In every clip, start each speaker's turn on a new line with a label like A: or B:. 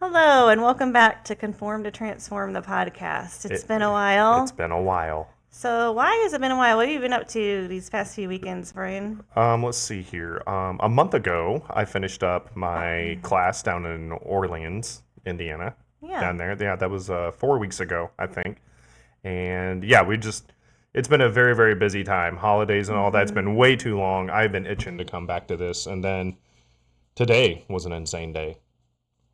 A: Hello, and welcome back to Conform to Transform the podcast. It's been a while.
B: It's been a while.
A: So, why has it been a while? What have you been up to these past few weekends, Brian?
B: Let's see here. A month ago, I finished up my class down in Orleans, Indiana.
A: Yeah.
B: Down there. Yeah, that was 4 weeks ago, I think. And yeah, it's been a very, very busy time. Holidays and all that. It's been way too long. I've been itching to come back to this. And then today was an insane day.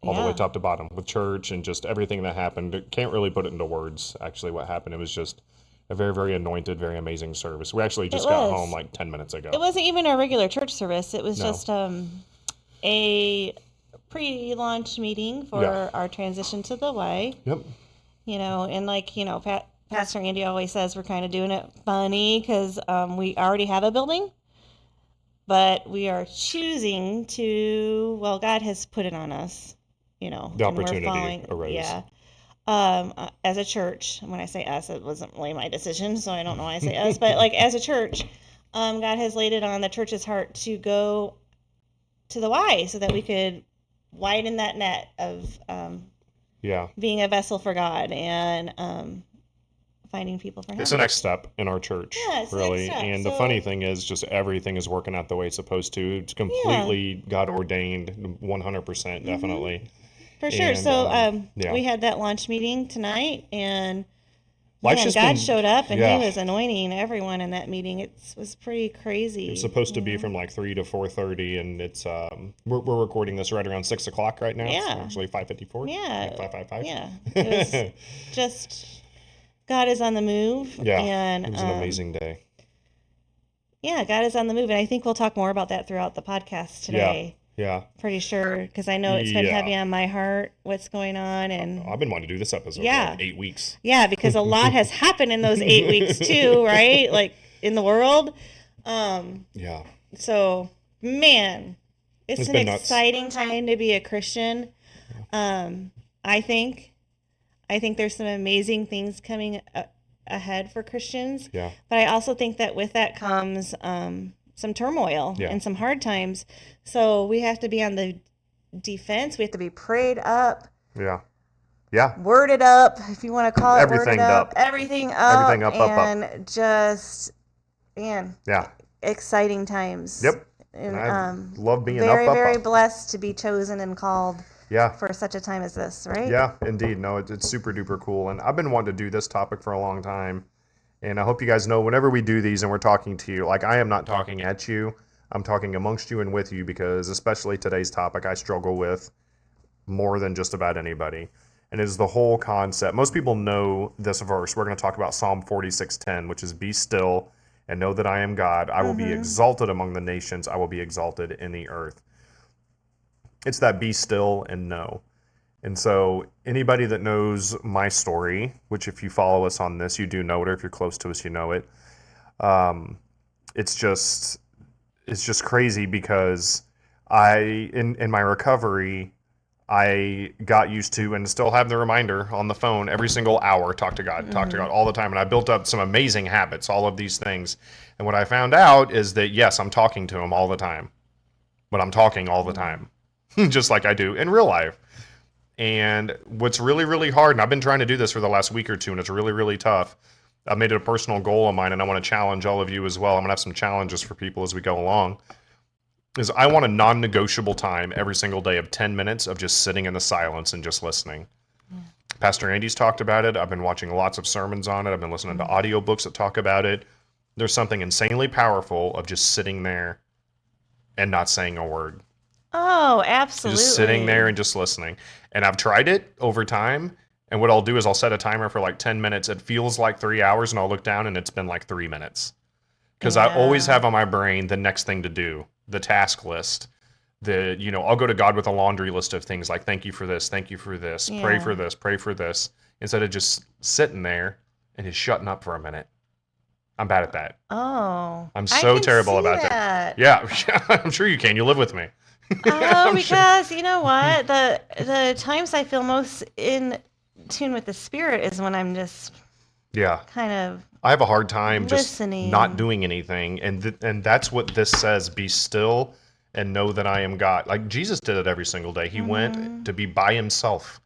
B: All the way top to bottom with church and just everything that happened. Can't really put it into words, actually, what happened. It was just a very, very anointed, very amazing service. We actually just got home like 10 minutes ago.
A: It wasn't even a regular church service. It was
B: No.
A: just a pre-launch meeting for our transition to the way.
B: Yep.
A: And Pastor Andy always says we're kind of doing it funny because we already have a building, but we are choosing to, God has put it on us.
B: The opportunity arose.
A: Yeah. As a church, when I say us, it wasn't really my decision, so I don't know why I say us, but like as a church, God has laid it on the church's heart to go to the Y so that we could widen that net of being a vessel for God and finding people for Him.
B: It's the next step in our church,
A: it's the
B: really.
A: next step.
B: And the funny thing is, just everything is working out the way it's supposed to. It's completely God ordained, 100%, definitely.
A: For sure.
B: And,
A: So we had that launch meeting tonight, and God showed up, and He was anointing everyone in that meeting. It was pretty crazy.
B: It's supposed to be from like 3 to 4:30, and it's we're recording this right around 6 o'clock right now.
A: Yeah.
B: It's actually 5:54.
A: Yeah.
B: 5:55.
A: Yeah. It was just God is on the move.
B: Yeah.
A: And
B: it was an amazing day.
A: Yeah, God is on the move, and I think we'll talk more about that throughout the podcast today.
B: Yeah.
A: Pretty sure, because I know it's been heavy on my heart what's going on, and
B: I've been wanting to do this episode for like 8 weeks.
A: Yeah, because a lot has happened in those 8 weeks too, right? Like in the world.
B: Yeah.
A: So, man, it's an exciting time to be a Christian. I think there's some amazing things coming ahead for Christians.
B: Yeah.
A: But I also think that with that comes some turmoil and some hard times. So we have to be on the defense. We have to be prayed up.
B: Yeah. Yeah.
A: Worded up, if you want to call it.
B: Everything up.
A: Everything up.
B: Everything up,
A: and
B: up.
A: Just, man.
B: Yeah.
A: Exciting times.
B: Yep.
A: And
B: I love being
A: very,
B: up,
A: very
B: up.
A: blessed to be chosen and called.
B: Yeah.
A: For such a time as this, right?
B: Yeah, indeed. No, it's super duper cool. And I've been wanting to do this topic for a long time. And I hope you guys know whenever we do these and we're talking to you, like I am not talking at you. I'm talking amongst you and with you because especially today's topic I struggle with more than just about anybody. And it is the whole concept. Most people know this verse. We're going to talk about Psalm 46:10, which is be still and know that I am God. I will be exalted among the nations. I will be exalted in the earth. It's that be still and know. And so anybody that knows my story, which if you follow us on this, you do know it, or if you're close to us, you know it. It's just crazy because in my recovery, I got used to and still have the reminder on the phone every single hour, talk to God all the time. And I built up some amazing habits, all of these things. And what I found out is that, yes, I'm talking to Him all the time, but I'm talking all the time, just like I do in real life. And what's really, really hard, and I've been trying to do this for the last week or two, and it's really, really tough. I've made it a personal goal of mine, and I want to challenge all of you as well. I'm going to have some challenges for people as we go along. Is I want a non-negotiable time every single day of 10 minutes of just sitting in the silence and just listening. Pastor Andy's talked about it. I've been watching lots of sermons on it. I've been listening to audiobooks that talk about it. There's something insanely powerful of just sitting there and not saying a word.
A: Oh, absolutely.
B: Just sitting there and just listening. And I've tried it over time. And what I'll do is I'll set a timer for like 10 minutes. It feels like 3 hours, and I'll look down and it's been like 3 minutes. Because I always have on my brain the next thing to do, the task list. I'll go to God with a laundry list of things like, thank you for this, pray for this, instead of just sitting there and just shutting up for a minute. I'm bad at that.
A: Oh.
B: I'm so terrible about that. Yeah, I'm sure you can. You live with me.
A: Oh, because you know what? The times I feel most in tune with the Spirit is when I'm just kind of
B: I have a hard time
A: listening.
B: Just not doing anything, and that's what this says: be still and know that I am God. Like Jesus did it every single day. He went to be by himself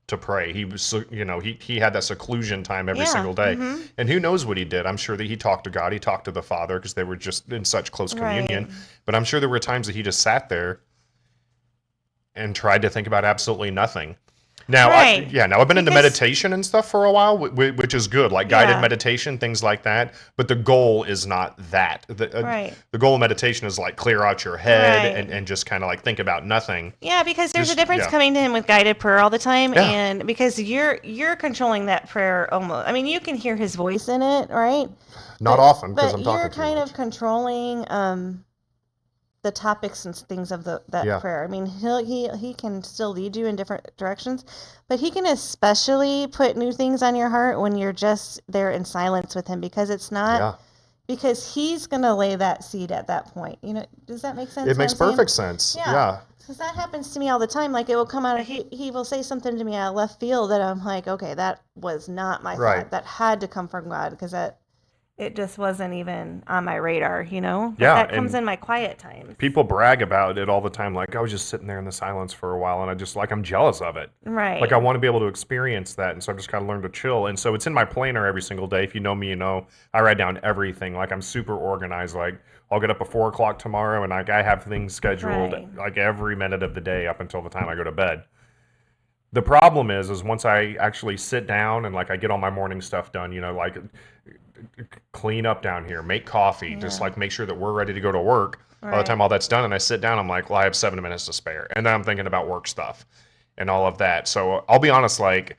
B: to pray. He was, he had that seclusion time every
A: Yeah.
B: single day. And who knows what he did? I'm sure that he talked to God. He talked to the Father because they were just in such close communion.
A: Right.
B: But I'm sure there were times that he just sat there and tried to think about absolutely nothing. Now,
A: Right.
B: now I've been into
A: Because
B: meditation and stuff for a while, which is good, like guided
A: yeah.
B: meditation, things like that. But the goal is not that.
A: Right.
B: The goal of meditation is like clear out your head
A: Right.
B: and just kind of like think about nothing.
A: Yeah, because there's a
B: Just
A: difference coming to him with guided prayer all the time,
B: Yeah.
A: and because you're controlling that prayer almost. I mean, you can hear his voice in it, right?
B: Not often because I'm
A: You're
B: talking too
A: kind
B: much.
A: of controlling the topics and things of that
B: Yeah.
A: prayer. I mean, he can still lead you in different directions, but he can especially put new things on your heart when you're just there in silence with him, because it's not
B: Yeah.
A: because he's going to lay that seed at that point. Does that make sense?
B: It makes perfect sense. Yeah.
A: Because that happens to me all the time. Like, it will come out of, he will say something to me out of left field that I'm like, okay, that was not my
B: Right.
A: thought. That had to come from God, because it just wasn't even on my radar, But
B: Yeah,
A: that comes
B: and
A: in my quiet times.
B: people brag about it all the time. Like, I was just sitting there in the silence for a while, and I'm jealous of it.
A: Right.
B: Like, I want to be able to experience that, and so I've just got to learn to chill. And so it's in my planner every single day. If you know me, I write down everything. Like, I'm super organized. Like, I'll get up at 4 o'clock tomorrow, and I have things scheduled like every minute of the day up until the time I go to bed. The problem is once I actually sit down and like I get all my morning stuff done, like clean up down here, make coffee, just like make sure that we're ready to go to work. By the time all that's done and I sit down, I'm like, well, I have 7 minutes to spare. And then I'm thinking about work stuff and all of that. So I'll be honest, like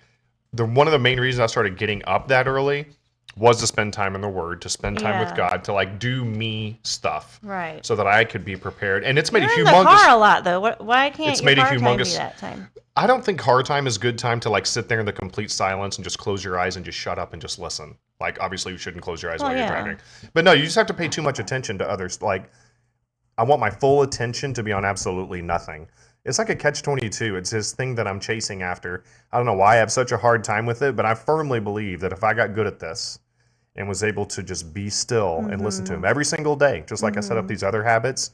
B: one of the main reasons I started getting up that early was to spend time in the Word, to spend time with God, to like do me stuff,
A: Right.
B: so that I could be prepared. And it's made
A: You're
B: a
A: in the
B: humongous.
A: car a lot, though. Why can't
B: It's
A: your
B: made a
A: car time be
B: humongous.
A: that time?
B: I don't think car time is good time to like sit there in the complete silence and just close your eyes and just shut up and just listen. Like, obviously you shouldn't close your eyes while you're driving. But no, you just have to pay too much attention to others. Like, I want my full attention to be on absolutely nothing. It's like a catch-22. It's this thing that I'm chasing after. I don't know why I have such a hard time with it, but I firmly believe that if I got good at this and was able to just be still and listen to him every single day, just like I set up these other habits,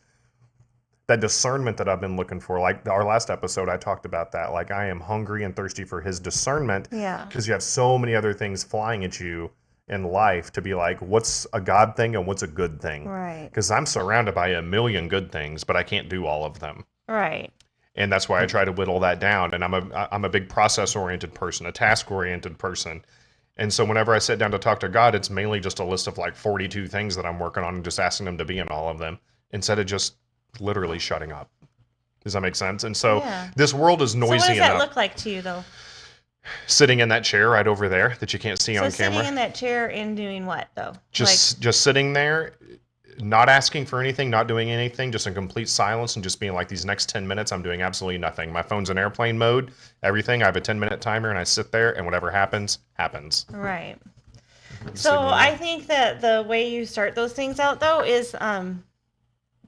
B: that discernment that I've been looking for, like our last episode, I talked about that. Like, I am hungry and thirsty for his discernment, because you have so many other things flying at you in life to be like, what's a God thing and what's a good thing?
A: Right.
B: Because I'm surrounded by a million good things, but I can't do all of them.
A: Right.
B: And that's why I try to whittle that down. And I'm a big process-oriented person, a task-oriented person. And so whenever I sit down to talk to God, it's mainly just a list of like 42 things that I'm working on and just asking him to be in all of them, instead of just literally shutting up. Does that make sense? And so this world is noisy enough. So what does
A: that look like to you, though?
B: Sitting in that chair right over there that you can't see on camera.
A: So sitting in that chair and doing what, though?
B: Just sitting there, not asking for anything, not doing anything, just in complete silence, and just being like, these next 10 minutes, I'm doing absolutely nothing. My phone's in airplane mode, everything. I have a 10-minute timer, and I sit there, and whatever happens, happens.
A: Right. So I think that the way you start those things out, though, is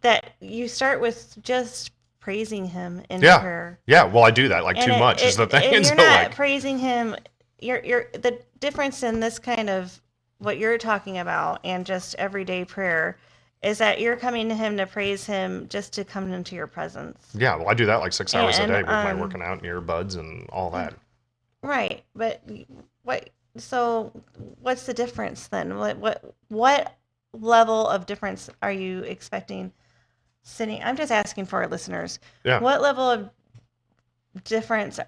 A: that you start with just praising him in prayer.
B: Yeah, well, I do that like too much is the thing.
A: And you're not praising him. You're the difference in this kind of what you're talking about and just everyday prayer is that you're coming to him to praise him, just to come into your presence.
B: Yeah, well, I do that like 6 hours a day with my working out and earbuds and all that.
A: Right, but so what's the difference then? What level of difference are you expecting sitting? I'm just asking for our listeners.
B: Yeah.
A: What level of difference?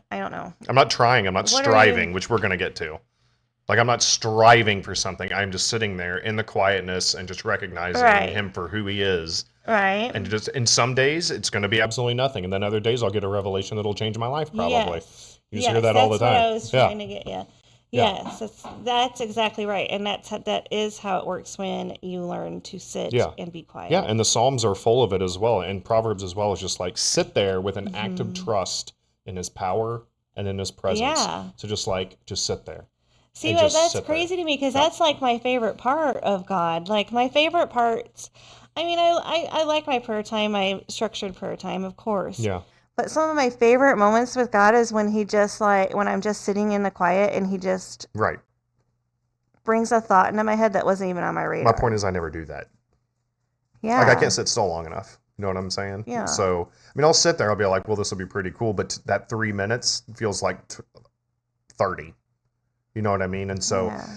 A: I don't know.
B: I'm not trying. I'm not striving, which we're going to get to. Like, I'm not striving for something. I'm just sitting there in the quietness and just recognizing him for who he is.
A: Right.
B: And just in some days, it's going to be absolutely nothing. And then other days, I'll get a revelation that'll change my life, probably. Yes. You just hear that all the time. That's what I was trying to get,
A: Yes, that's exactly right. And that is how it works when you learn to sit and be quiet.
B: Yeah, and the Psalms are full of it as well. And Proverbs as well is just like, sit there with an act of trust in his power and in his presence. Yeah. So just sit there.
A: See, but that's crazy to me, because that's like my favorite part of God. Like, my favorite parts, I mean, I like my prayer time, my structured prayer time, of course.
B: Yeah.
A: But some of my favorite moments with God is when he just when I'm just sitting in the quiet and he just brings a thought into my head that wasn't even on my radar.
B: My point is I never do that.
A: Yeah.
B: Like, I can't sit still long enough. You know what I'm saying?
A: Yeah.
B: So, I mean, I'll sit there. I'll be like, well, this will be pretty cool. But that 3 minutes feels like 30. You know what I mean? And so,
A: Yeah.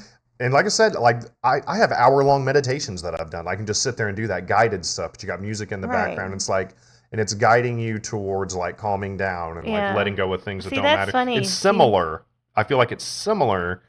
B: and like I said, like I have hour-long meditations that I've done. I can just sit there and do that guided stuff. But you got music in the
A: Right.
B: background. It's like, and it's guiding you towards like calming down and like
A: Yeah.
B: letting go of things that
A: See,
B: don't
A: that's
B: matter.
A: funny.
B: It's
A: See-
B: similar. I feel like it's similar,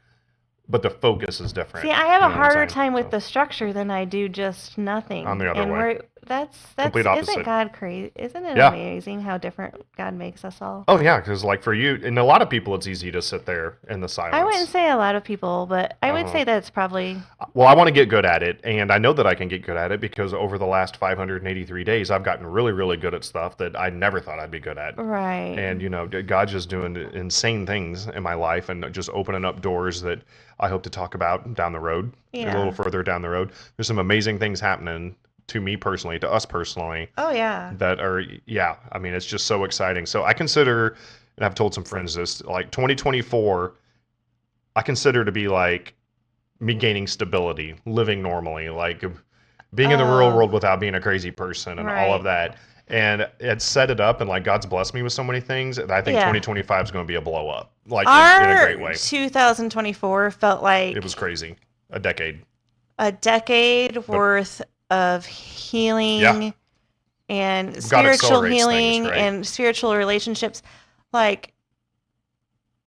B: but the focus is different.
A: See, I have
B: You
A: a
B: know what I'm
A: harder
B: saying?
A: time with
B: So,
A: the structure than I do just nothing.
B: I'm the other
A: and
B: way.
A: we're that's
B: Complete opposite.
A: isn't God crazy? Isn't it
B: Yeah.
A: amazing how different God makes us all?
B: Oh yeah, because like for you and a lot of people, it's easy to sit there in the silence.
A: I wouldn't say a lot of people, but I would
B: Uh-huh.
A: say that it's probably
B: Well, I want to get good at it, and I know that I can get good at it because over the last 583 days, I've gotten really, really good at stuff that I never thought I'd be good at.
A: right.
B: And, you know, God's just doing insane things in my life and just opening up doors that I hope to talk about down the road, a
A: Yeah.
B: little further down the road. There's some amazing things happening to me personally, to us personally,
A: Oh yeah.
B: that are, yeah, I mean, it's just so exciting. So I consider, and I've told some friends this, like 2024, I consider to be like me gaining stability, living normally, like being in the real
A: Oh.
B: world without being a crazy person and all of
A: Right.
B: that. And it's set it up, and like God's blessed me with so many things. And I think
A: Yeah.
B: 2025 is going to be a blow up, like in a great
A: Our
B: way.
A: 2024 felt like
B: It was crazy, a decade.
A: a decade worth of healing and
B: God
A: spiritual
B: accelerates
A: healing
B: things, right?
A: and spiritual relationships. Like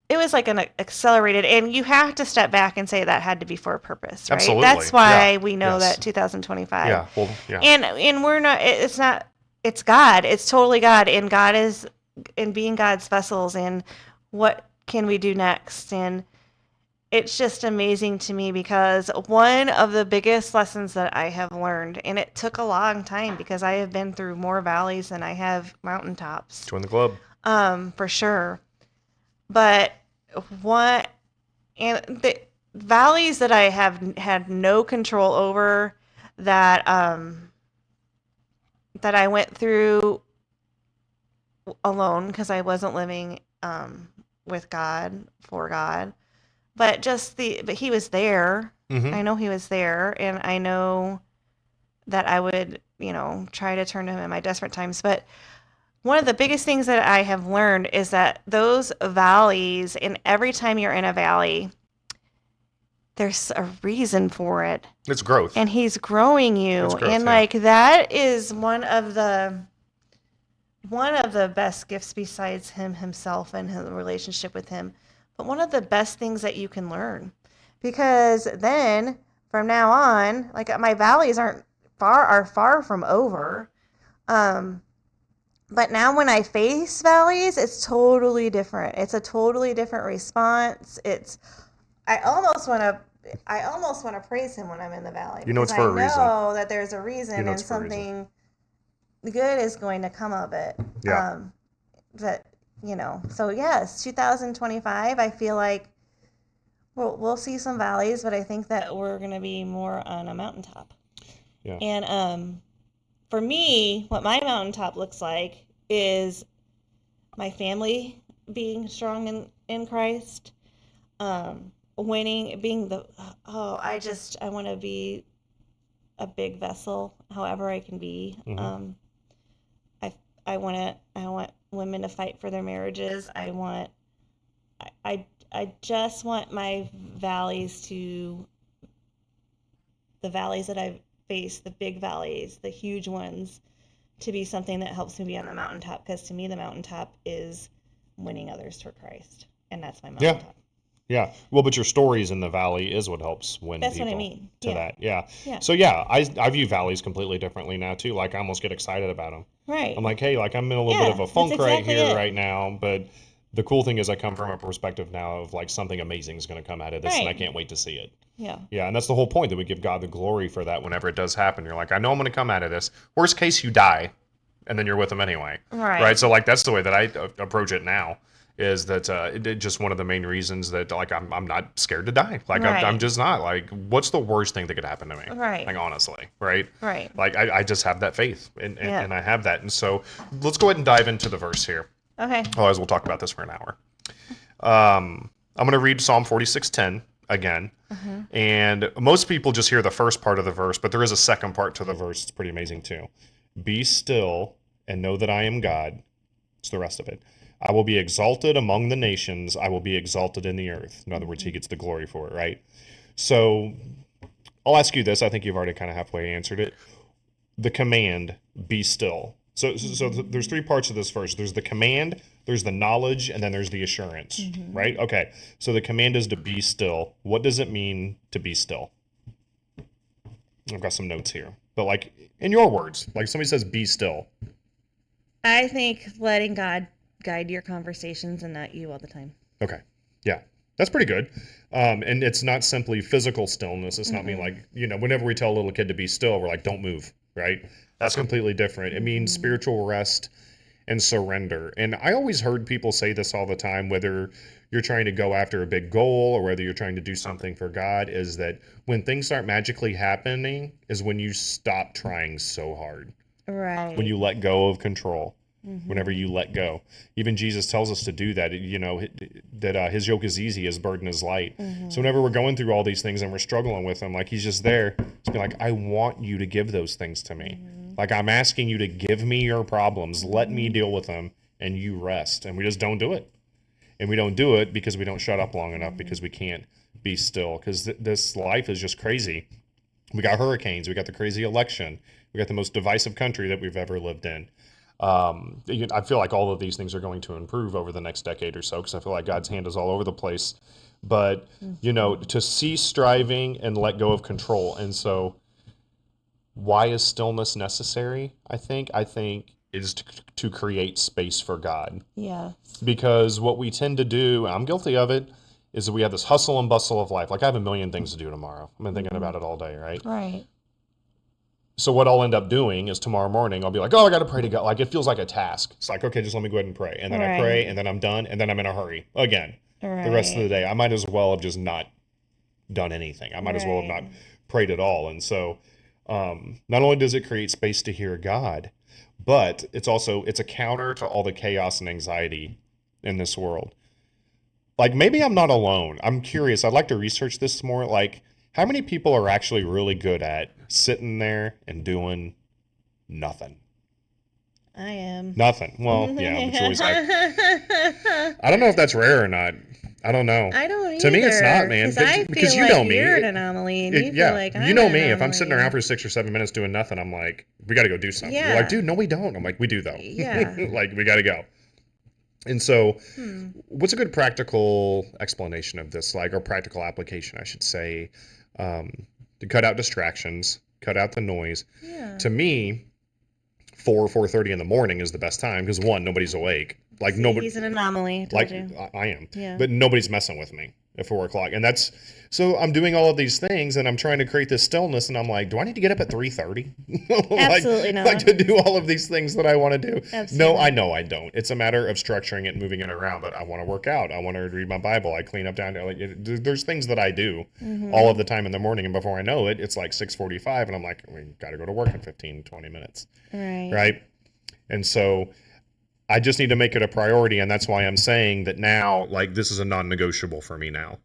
A: it was like an accelerated, and you have to step back and say that had to be for a purpose, right?
B: Absolutely,
A: That's why
B: yeah,
A: we know
B: yes.
A: that 2025.
B: Yeah, well, yeah.
A: And we're not. It's not. It's God. It's totally God, and God is in being God's vessels. And what can we do next? And it's just amazing to me because one of the biggest lessons that I have learned, and it took a long time because I have been through more valleys than I have mountaintops,
B: Join the club.
A: for sure. But what, and the valleys that I have had no control over, that that I went through alone because I wasn't living with God, for God. But but he was there.
B: Mm-hmm.
A: I know he was there, and I know that I would, try to turn to him in my desperate times. But one of the biggest things that I have learned is that those valleys, and every time you're in a valley, there's a reason for it.
B: It's growth.
A: And he's growing you.
B: It's growth,
A: and
B: yeah.
A: like that is one of the best gifts besides him himself and his relationship with him. But one of the best things that you can learn. Because then from now on, like my valleys are far from over. But now when I face valleys, it's totally different. It's a totally different response. I almost want to praise him when I'm in the valley.
B: You know it's
A: because
B: for a
A: I
B: reason.
A: know that there's a reason,
B: You know
A: and
B: it's for a reason.
A: something good is going to come of it.
B: Yeah.
A: So yes, 2025, I feel like we'll see some valleys, but I think that we're going to be more on a mountaintop.
B: Yeah.
A: And for me, what my mountaintop looks like is my family being strong in Christ, winning, being I want to be a big vessel, however I can be.
B: Mm-hmm.
A: I want women to fight for their marriages. I just want my valleys the valleys that I've faced, the big valleys, the huge ones, to be something that helps me be on the mountaintop. Because to me, the mountaintop is winning others for Christ, and that's my mountaintop.
B: Yeah. Well, but your stories in the valley is what helps win
A: That's
B: people
A: what I mean.
B: to
A: Yeah.
B: that. Yeah.
A: Yeah.
B: So yeah, I view valleys completely differently now too. Like I almost get excited about them.
A: Right.
B: I'm like, hey, like I'm in a little bit of a
A: that's
B: funk right
A: exactly
B: here
A: it.
B: right now, but the cool thing is I come from a perspective now of like something amazing is going to come out of this, and I
A: Right.
B: can't wait to see it.
A: Yeah.
B: Yeah, and that's the whole point, that we give God the glory for that whenever it does happen. You're like, I know I'm going to come out of this. Worst case, you die, and then you're with him anyway.
A: Right.
B: So like that's the way that I approach it now. Is that just one of the main reasons that like I'm not scared to die. Like I'm
A: Right.
B: just not. Like what's the worst thing that could happen to me?
A: Right.
B: Like honestly, right?
A: Right.
B: Like I just have that faith, and
A: Yeah.
B: and I have that. And so let's go ahead and dive into the verse here.
A: Okay.
B: Otherwise, we'll talk about this for an hour. I'm going to read Psalm 46:10 again.
A: Mm-hmm.
B: And most people just hear the first part of the verse, but there is a second part to the verse. It's pretty amazing too. Be still and know that I am God. It's the rest of it. I will be exalted among the nations. I will be exalted in the earth. In other words, he gets the glory for it, right? So I'll ask you this. I think you've already kind of halfway answered it. The command, be still. So there's three parts of this verse. There's the command, there's the knowledge, and then there's the assurance, right? Okay. So the command is to be still. What does it mean to be still? I've got some notes here. But like in your words, like somebody says be still.
A: I think letting God guide your conversations and not you all the time.
B: Okay. Yeah. That's pretty good. And it's not simply physical stillness. It's not mean like, whenever we tell a little kid to be still, we're like, don't move, right? That's completely different. It means spiritual rest and surrender. And I always heard people say this all the time, whether you're trying to go after a big goal or whether you're trying to do something for God, is that when things start magically happening is when you stop trying so hard.
A: Right.
B: When you let go of control. Whenever you let go. Even Jesus tells us to do that, that his yoke is easy, his burden is light. So whenever we're going through all these things and we're struggling with them, like he's just there to be like, I want you to give those things to me. Like I'm asking you to give me your problems. Let me deal with them and you rest. And we just don't do it. And we don't do it because we don't shut up long enough, because we can't be still. Because this life is just crazy. We got hurricanes. We got the crazy election. We got the most divisive country that we've ever lived in. I feel like all of these things are going to improve over the next decade or so, because I feel like God's hand is all over the place. But, to cease striving and let go of control. And so why is stillness necessary? I think is to create space for God.
A: Yeah.
B: Because what we tend to do, and I'm guilty of it, is that we have this hustle and bustle of life. Like I have a million things to do tomorrow. I've been thinking about it all day, right?
A: Right.
B: So what I'll end up doing is tomorrow morning, I'll be like, oh, I got to pray to God. Like it feels like a task. It's like, okay, just let me go ahead and pray. And then I pray and then I'm done. And then I'm in a hurry again the rest of the day. I might as well have just not done anything. I might as well have not prayed at all. And so not only does it create space to hear God, but it's a counter to all the chaos and anxiety in this world. Like maybe I'm not alone. I'm curious. I'd like to research this more. Like how many people are actually really good at sitting there and doing nothing?
A: I am.
B: Nothing. Well, yeah, it's always like, I don't know if that's rare or not. I don't know.
A: I don't either.
B: To me, it's not, man.
A: Because
B: you know me.
A: You're an anomaly, and you feel like I'm
B: you know
A: an
B: me.
A: anomaly.
B: If I'm sitting around for 6 or 7 minutes doing nothing, I'm like, we got to go do something.
A: Yeah.
B: You're like, dude, no, we don't. I'm like, we do though.
A: Yeah.
B: Like, we got to go. And so, what's a good practical explanation of this, like, or practical application, I should say, to cut out distractions, cut out the noise?
A: Yeah.
B: To me, 4:30 in the morning is the best time because one, nobody's awake. Like nobody.
A: He's an anomaly.
B: Like I am. Yeah. But nobody's messing with me at 4 o'clock, and that's so I'm doing all of these things, and I'm trying to create this stillness, and I'm like, do I need to get up at 3:30?
A: Absolutely not.
B: Like to do all of these things that I want to do.
A: Absolutely.
B: No, I know I don't. It's a matter of structuring it and moving it around. But I want to work out. I want to read my Bible. I clean up down there. Like there's things that I do all of the time in the morning, and before I know it, it's like 6:45, and I'm like, we got to go to work in 15-20 minutes. Right. And so I just need to make it a priority, and that's why I'm saying that now, like, this is a non-negotiable for me now.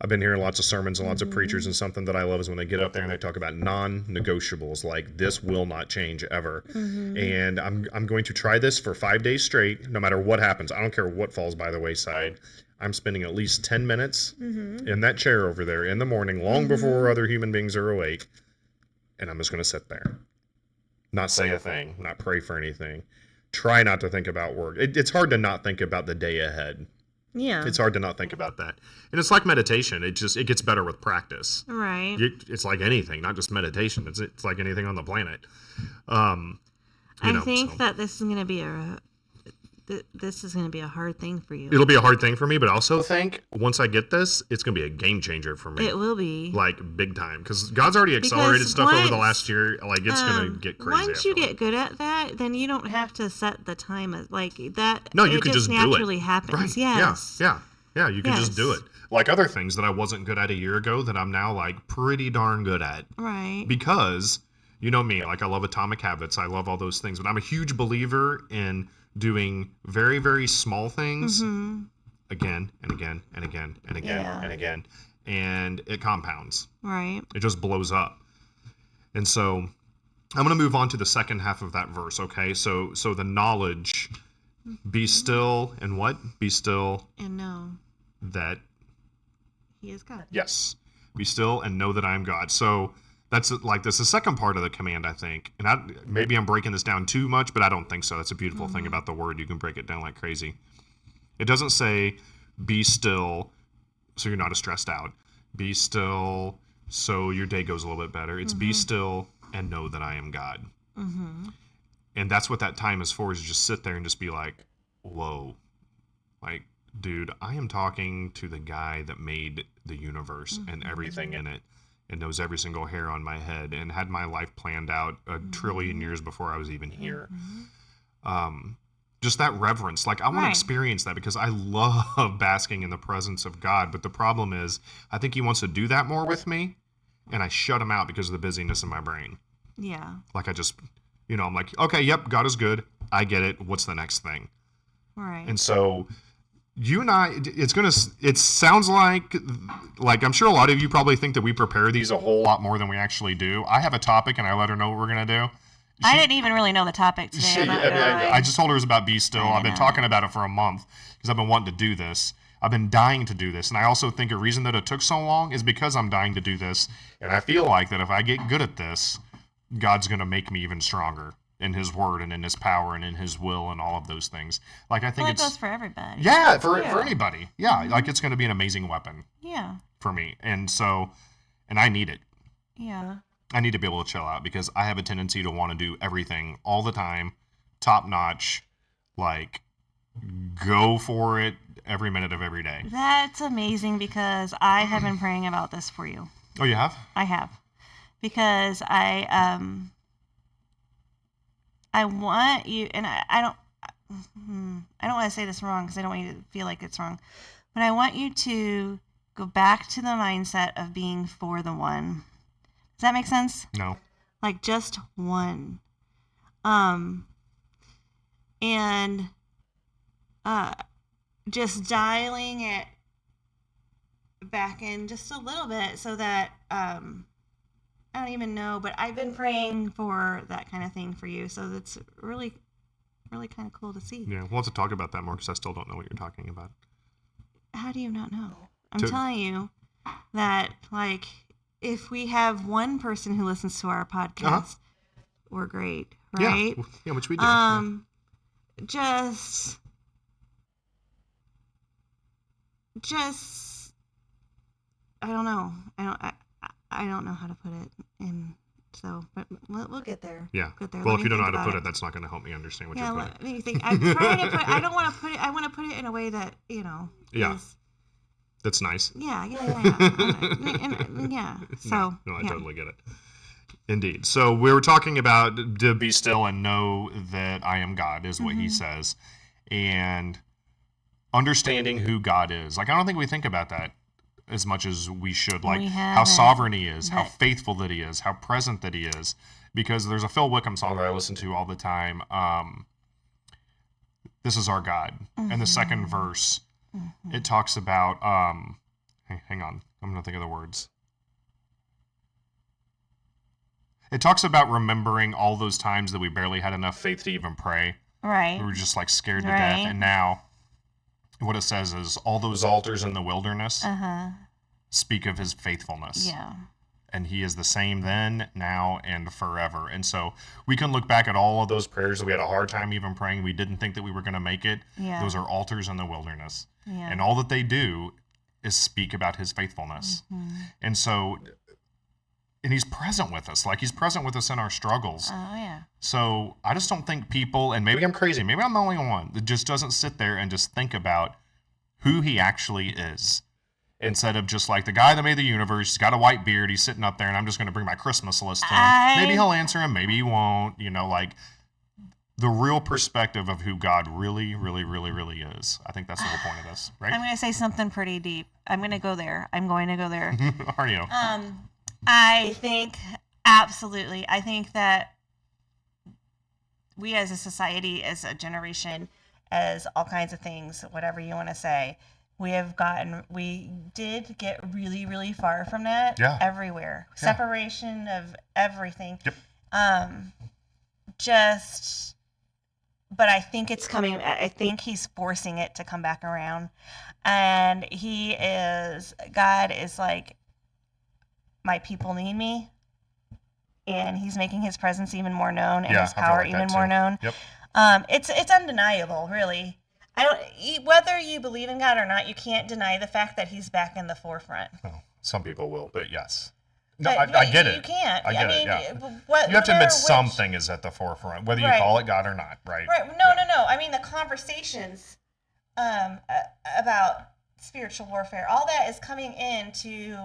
B: I've been hearing lots of sermons and lots of preachers, and something that I love is when they get up there and they talk about non-negotiables, like this will not change ever. And I'm going to try this for 5 days straight, no matter what happens. I don't care what falls by the wayside. I'm spending at least 10 minutes in that chair over there in the morning, long before other human beings are awake, and I'm just going to sit there. Not say a thing, not pray for anything. Try not to think about work. It's hard to not think about the day ahead.
A: Yeah.
B: It's hard to not think about that. And it's like meditation. It gets better with practice.
A: Right.
B: It's like anything, not just meditation. It's like anything on the planet.
A: I think that this is going to be a hard thing for you.
B: It'll be a hard thing for me, but I also think once I get this, it's going to be a game changer for me.
A: It will be.
B: Like big time. Because God's already accelerated stuff over the last year. Like it's going to get crazy.
A: Once you get good at that, then you don't have to set the time like that.
B: No, you can just
A: naturally
B: do it.
A: happens.
B: Right.
A: Yes.
B: Yeah, you can just do it. Like other things that I wasn't good at a year ago that I'm now like pretty darn good at.
A: Right.
B: Because you know me, like I love Atomic Habits. I love all those things, but I'm a huge believer in doing very, very small things again and again and again and again and again. And it compounds.
A: Right.
B: It just blows up. And so I'm going to move on to the second half of that verse, okay? So the knowledge, be still, and what? Be still.
A: And know
B: that
A: He is God.
B: Yes. Be still and know that I am God. So that's the second part of the command, I think. And maybe I'm breaking this down too much, but I don't think so. That's a beautiful thing about the word. You can break it down like crazy. It doesn't say be still so you're not stressed out. Be still so your day goes a little bit better. It's be still and know that I am God. And that's what that time is for, is just sit there and just be like, whoa. Like, dude, I am talking to the guy that made the universe and everything in it, and knows every single hair on my head, and had my life planned out a trillion years before I was even here. Just that reverence. Like, I want to experience that, because I love basking in the presence of God. But the problem is, I think he wants to do that more with me, and I shut him out because of the busyness in my brain.
A: Yeah.
B: Like, I just, I'm like, okay, yep, God is good. I get it. What's the next thing?
A: Right.
B: And so you and I, it sounds like I'm sure a lot of you probably think that we prepare these a whole lot more than we actually do. I have a topic and I let her know what we're going to do.
A: I didn't even really know the topic today.
B: I just told her it was about Be Still. I've been talking about it for a month because I've been wanting to do this. I've been dying to do this. And I also think a reason that it took so long is because I'm dying to do this. And I feel like that if I get good at this, God's going to make me even stronger in his word and in his power and in his will and all of those things. Like, I think it
A: goes for everybody.
B: Yeah, for anybody. Yeah, like it's going to be an amazing weapon.
A: Yeah.
B: For me. And I need it.
A: Yeah.
B: I need to be able to chill out, because I have a tendency to want to do everything all the time, top notch, like go for it every minute of every day.
A: That's amazing, because I have been praying about this for you.
B: Oh, you have?
A: I have. Because I want you, and I don't want to say this wrong, because I don't want you to feel like it's wrong, but I want you to go back to the mindset of being for the one. Does that make sense?
B: No.
A: Like, just one. And just dialing it back in just a little bit, so that I don't even know, but I've been praying for that kind of thing for you, so that's really, really kind of cool to see.
B: Yeah, we'll have to talk about that more, because I still don't know what you're talking about.
A: How do you not know? I'm telling you that, like, if we have one person who listens to our podcast, we're great, right?
B: Yeah, which we do.
A: Just, I don't know. I don't know how to put it in. So, but we'll get there.
B: Yeah.
A: Get there.
B: Well, if you don't know how to put it, that's not going to help me understand what you're putting.
A: Let me think. I'm trying to put. I don't want to put it. I want to put it in a way that
B: Yeah.
A: is,
B: that's nice.
A: Yeah. Yeah. So.
B: No, I totally get it. Indeed. So we were talking about to be still and know that I am God, is what he says, and understanding who God is. Like, I don't think we think about that as much as we should. Like, how sovereign he is, how faithful that he is, how present that he is. Because there's a Phil Wickham song that I listen to all the time. This is our God. And the second verse, it talks about, hang on, I'm going to think of the words. It talks about remembering all those times that we barely had enough faith to even pray.
A: Right.
B: We were just like scared to death. And now, what it says is, all those altars in the wilderness speak of his faithfulness.
A: Yeah.
B: And he is the same then, now, and forever. And so we can look back at all of those prayers that we had a hard time even praying. We didn't think that we were going to make it.
A: Yeah.
B: Those are altars in the wilderness.
A: Yeah.
B: And all that they do is speak about his faithfulness. And so, and he's present with us. Like, he's present with us in our struggles.
A: Oh, yeah.
B: So I just don't think people, and maybe I'm crazy, maybe I'm the only one that just doesn't sit there and just think about who he actually is. Instead of just like the guy that made the universe, he's got a white beard, he's sitting up there, and I'm just going to bring my Christmas list to him. Maybe he'll answer him, maybe he won't. Like, the real perspective of who God really, really, really, really is. I think that's the whole point of this, right?
A: I'm going to say something pretty deep. I'm going to go there.
B: Are you?
A: I think, absolutely. I think that we as a society, as a generation, as all kinds of things, whatever you want to say, we did get really, really far from that.
B: Yeah.
A: Everywhere.
B: Yeah.
A: Separation of everything.
B: Yep.
A: Just, but I think it's coming. I think he's forcing it to come back around, and God is like, my people need me, and he's making his presence even more known and his power even more known.
B: Yep.
A: It's undeniable, really. I don't, whether you believe in God or not, you can't deny the fact that he's back in the forefront.
B: Oh, some people will, but yes. No,
A: But
B: I get it.
A: You can't.
B: I get it, yeah.
A: You
B: have to admit something is at the forefront, whether you call it God or not, right?
A: Right. No. I mean, the conversations about spiritual warfare, all that is coming into.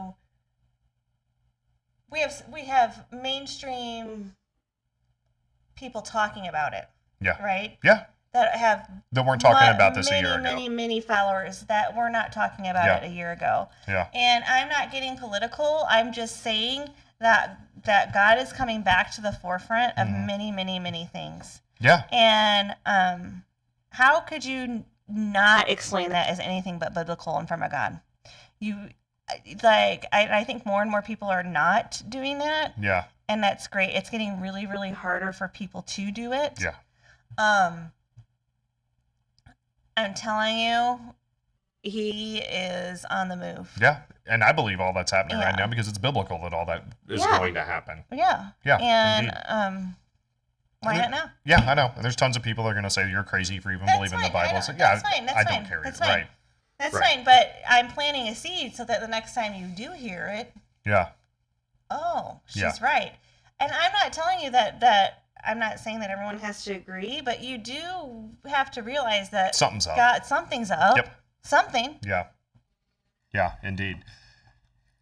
A: We have mainstream people talking about it.
B: Yeah.
A: Right?
B: Yeah.
A: That
B: weren't talking about this a year ago.
A: Many followers that were not talking about it a year ago.
B: Yeah.
A: And I'm not getting political. I'm just saying that God is coming back to the forefront of many things.
B: Yeah.
A: And how could you not explain that as anything but biblical and from a God? I think more and more people are not doing that.
B: Yeah.
A: And that's great. It's getting really, really harder for people to do it.
B: Yeah.
A: I'm telling you, he is on the move.
B: Yeah, and I believe all that's happening right now because it's biblical that all that is going to happen.
A: Yeah.
B: Yeah.
A: And why not now?
B: Yeah, I know. And there's tons of people that are going to say you're crazy for even believing the Bible. So, yeah, I don't care.
A: That's
B: either.
A: fine.
B: Right.
A: That's fine. But I'm planting a seed so that the next time you do hear it, she's right. And I'm not telling you that I'm not saying that everyone has to agree, but you do have to realize that
B: something's up.
A: Something's up.
B: Yep.
A: Something.
B: Yeah. Yeah, indeed.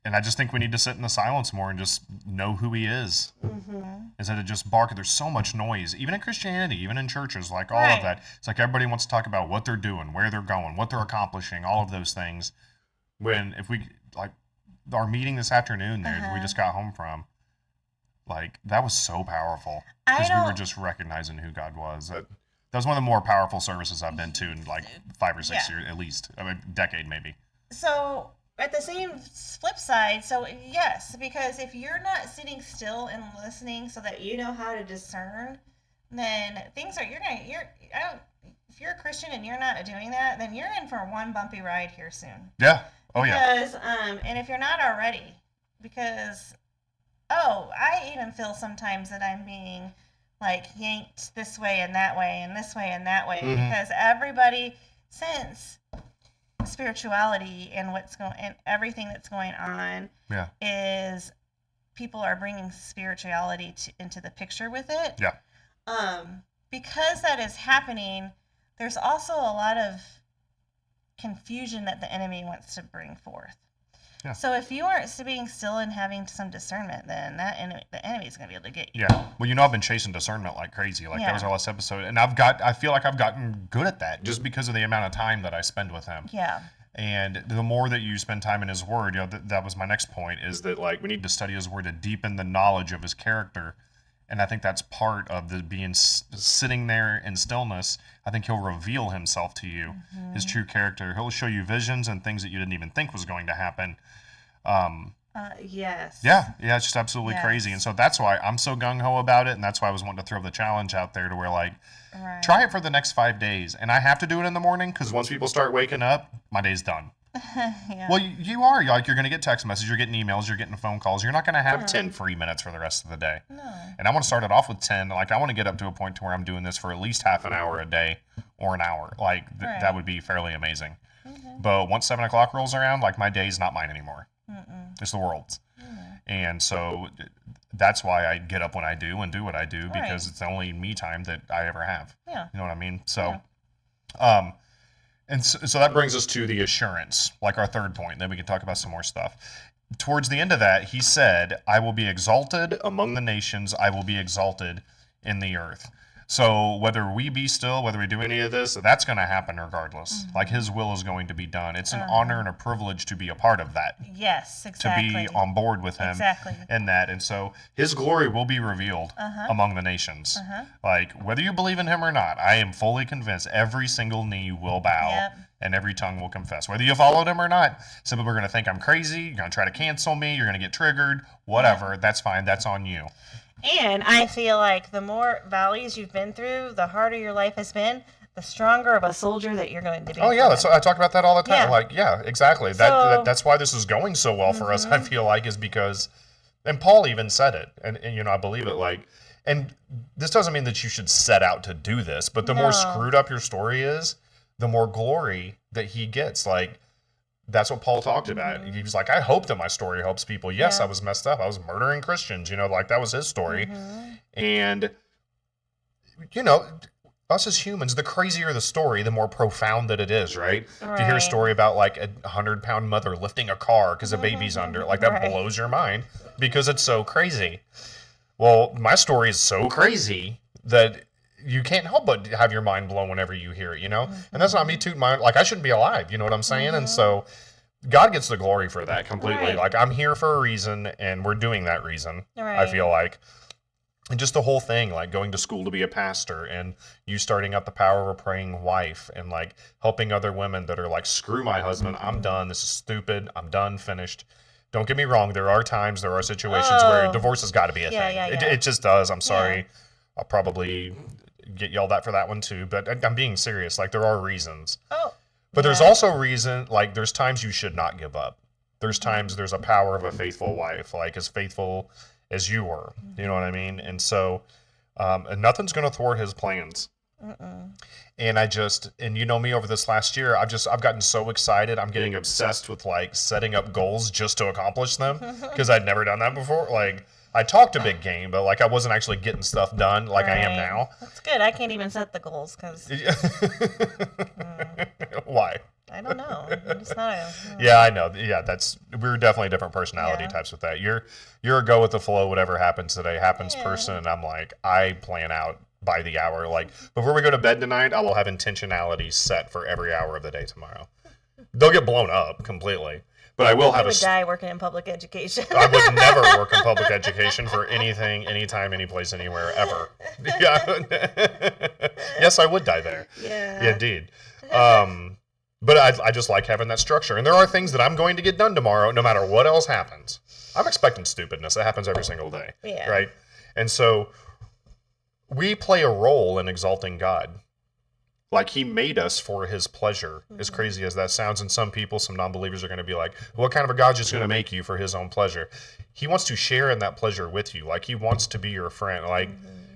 B: And I just think we need to sit in the silence more and just know who he is. Instead of just barking. There's so much noise, even in Christianity, even in churches, like all of that. It's like everybody wants to talk about what they're doing, where they're going, what they're accomplishing, all of those things. When if we, like, our meeting this afternoon there, we just got home from, like, that was so powerful. Because we were just recognizing who God was. That was one of the more powerful services I've been to in like 5 or 6 years, at least. I mean, decade maybe.
A: So, at the same flip side, so yes, because if you're not sitting still and listening so that you know how to discern, then things are, if you're a Christian and you're not doing that, then you're in for one bumpy ride here soon.
B: Yeah.
A: Because, and if you're not already, because, I even feel sometimes that I'm being like yanked this way and that way and this way and that way because everybody, since spirituality and and everything that's going on is people are bringing spirituality into the picture with it. Because that is happening, there's also a lot of confusion that the enemy wants to bring forth. So if you aren't being still and having some discernment, then the enemy's going to be able to get you.
B: Yeah. Well, I've been chasing discernment like crazy. Like that was our last episode. And I feel like I've gotten good at that just because of the amount of time that I spend with him.
A: Yeah.
B: And the more that you spend time in his word, that was my next point, is that, like, we need to study his word to deepen the knowledge of his character. And I think that's part of the being sitting there in stillness. I think he'll reveal himself to you, his true character. He'll show you visions and things that you didn't even think was going to happen.
A: Yes.
B: Yeah, it's just absolutely crazy. And so that's why I'm so gung-ho about it, and that's why I was wanting to throw the challenge out there to where, like, try it for the next 5 days. And I have to do it in the morning because once people start waking up, my day's done. Well, you are. Like, you're going to get text messages, you're getting emails, you're getting phone calls. You're not going to have 10 free minutes for the rest of the day.
A: No.
B: And I want to start it off with 10. Like, I want to get up to a point to where I'm doing this for at least half an hour a day or an hour. Like, that would be fairly amazing. But once 7 o'clock rolls around, like, my day's not mine anymore. It's the world's. And so that's why I get up when I do and do what I do, because it's the only me time that I ever have. You know what I mean? So, and so that brings us to the assurance, like our third point. Then we can talk about some more stuff. Towards the end of that, he said, I will be exalted among the nations. I will be exalted in the earth. So whether we be still, whether we do any of this, that's going to happen regardless. Like, his will is going to be done. It's an honor and a privilege to be a part of that.
A: Yes, exactly.
B: To be on board with him in that. And so his glory will be revealed among the nations. Like, whether you believe in him or not, I am fully convinced every single knee will bow and every tongue will confess. Whether you followed him or not, some people are going to think I'm crazy. You're going to try to cancel me. You're going to get triggered. Whatever. That's fine. That's on you.
A: And I feel like the more valleys you've been through, the harder your life has been, the stronger of a soldier that you're going to be.
B: Oh yeah, I talk about that all the time.
A: Yeah.
B: Like, yeah, exactly. That's why this is going so well for us. I feel like is because, and Paul even said it, and I believe it. Like, and this doesn't mean that you should set out to do this, but the more screwed up your story is, the more glory that he gets. Like, that's what Paul talked about. He was like, I hope that my story helps people. Yes, I was messed up. I was murdering Christians. Like that was his story, and us as humans, the crazier the story, the more profound that it is, right? If you hear a story about like a 100-pound mother lifting a car because a baby's under, like that blows your mind because it's so crazy. Well, my story is so crazy that you can't help but have your mind blown whenever you hear it, And that's not me tooting my, like I shouldn't be alive, you know what I'm saying? And so God gets the glory for that completely. Like I'm here for a reason and we're doing that reason, I feel like. And just the whole thing, like going to school to be a pastor and you starting up the Power of a Praying Wife and like helping other women that are like, screw my husband, I'm done, this is stupid, I'm done, finished. Don't get me wrong, there are situations where divorce has got to be a thing. It just does, I'm sorry. I'll probably get yelled at for that one too, but I'm being serious, like there are reasons. But there's also reason, like there's times you should not give up. There's times there's a power of a faithful wife, like as faithful as you were, you know what I mean? And so, and nothing's going to thwart his plans. And and you know me over this last year, I've gotten so excited. I'm getting obsessed with like setting up goals just to accomplish them because I'd never done that before. Like I talked a big game, but like I wasn't actually getting stuff done like I am now.
A: That's good. I can't even set the goals because.
B: Why?
A: I don't know. I'm just not.
B: Yeah, I know. Yeah, we're definitely different personality types with that. You're a go with the flow. Whatever happens today happens person, and I'm like I plan out by the hour. Like before we go to bed tonight, I will have intentionality set for every hour of the day tomorrow. They'll get blown up completely, but I will have.
A: I would die working in public education.
B: I would never work in public education for anything, anytime, any place, anywhere, ever. Yeah. Yes, I would die there. Yeah, indeed. But I just like having that structure. And there are things that I'm going to get done tomorrow, no matter what else happens. I'm expecting stupidness. That happens every single day. Yeah. Right? And so we play a role in exalting God. Like he made us for his pleasure, as crazy as that sounds. And some people, some non-believers are going to be like, what kind of a God's just going to make you for his own pleasure? He wants to share in that pleasure with you. Like he wants to be your friend. Like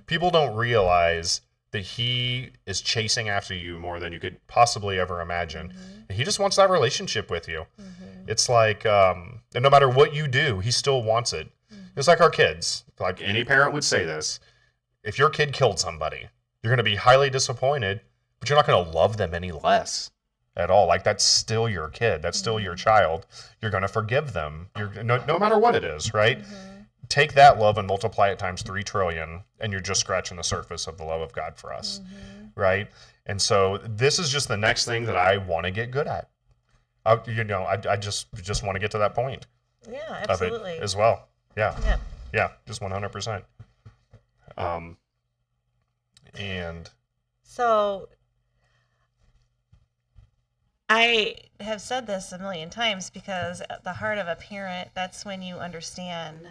B: people don't realize that he is chasing after you more than you could possibly ever imagine. He just wants that relationship with you. It's like, and no matter what you do, he still wants it. It's like our kids. Like any parent would say this. If your kid killed somebody, you're going to be highly disappointed, but you're not going to love them any less at all. Like that's still your kid. That's still your child. You're going to forgive them. No matter what it is, right? Take that love and multiply it times 3 trillion, and you're just scratching the surface of the love of God for us, right? And so this is just the next thing that I want to get good at. I just want to get to that point.
A: Yeah, absolutely.
B: Of it as well. Yeah, just 100%. And
A: so I have said this a million times because at the heart of a parent, that's when you understand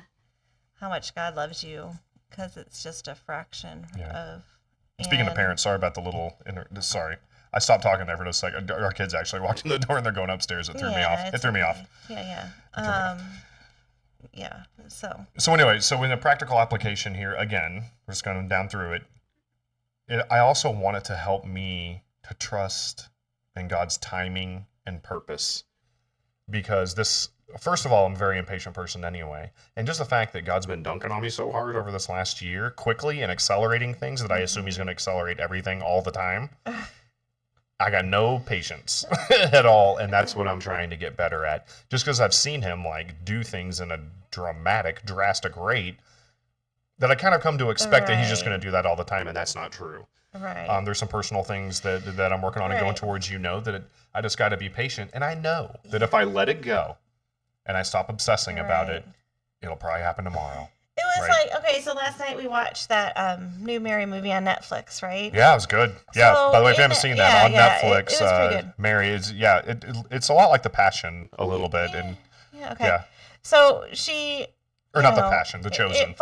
A: how much God loves you, because it's just a fraction of.
B: Speaking of parents, sorry about the little. Sorry, I stopped talking there for a second. Our kids actually walked in the door and they're going upstairs. It threw me off. It threw me off.
A: Yeah.
B: So anyway, in a practical application here, again, we're just going down through it. I also want it to help me to trust in God's timing and purpose, because this. First of all, I'm a very impatient person anyway. And just the fact that God's been dunking on me so hard over this last year, quickly and accelerating things that I assume he's going to accelerate everything all the time. I got no patience at all. And that's what I'm trying to get better at. Just because I've seen him like do things in a drastic rate that I kind of come to expect that he's just going to do that all the time. And that's not true.
A: Right.
B: There's some personal things that I'm working on and going towards, I just got to be patient. And I know that if I let it go, and I stop obsessing about it, it'll probably happen tomorrow.
A: It was like, okay, so last night we watched that new Mary movie on Netflix, right?
B: Yeah, it was good. Yeah, so by the way, if you haven't seen that, on Netflix,
A: it was pretty good.
B: Mary is, it's a lot like The Passion a little bit. And
A: So she
B: Or not the Passion, the Chosen.
A: It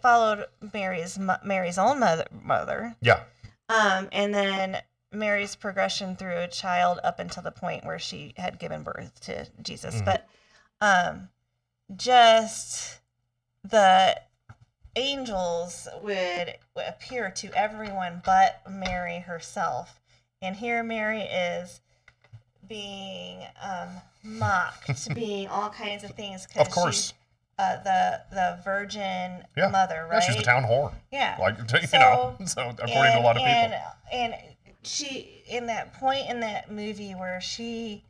A: followed Mary's own mother.
B: Yeah.
A: And then Mary's progression through a child up until the point where she had given birth to Jesus. But just the angels would appear to everyone but Mary herself. And here Mary is being mocked, being all kinds of things.
B: Of course.
A: She's the virgin mother, right?
B: Yeah, she's the town whore.
A: Yeah.
B: Like, so according to a lot of people.
A: And she, in that point in that movie where she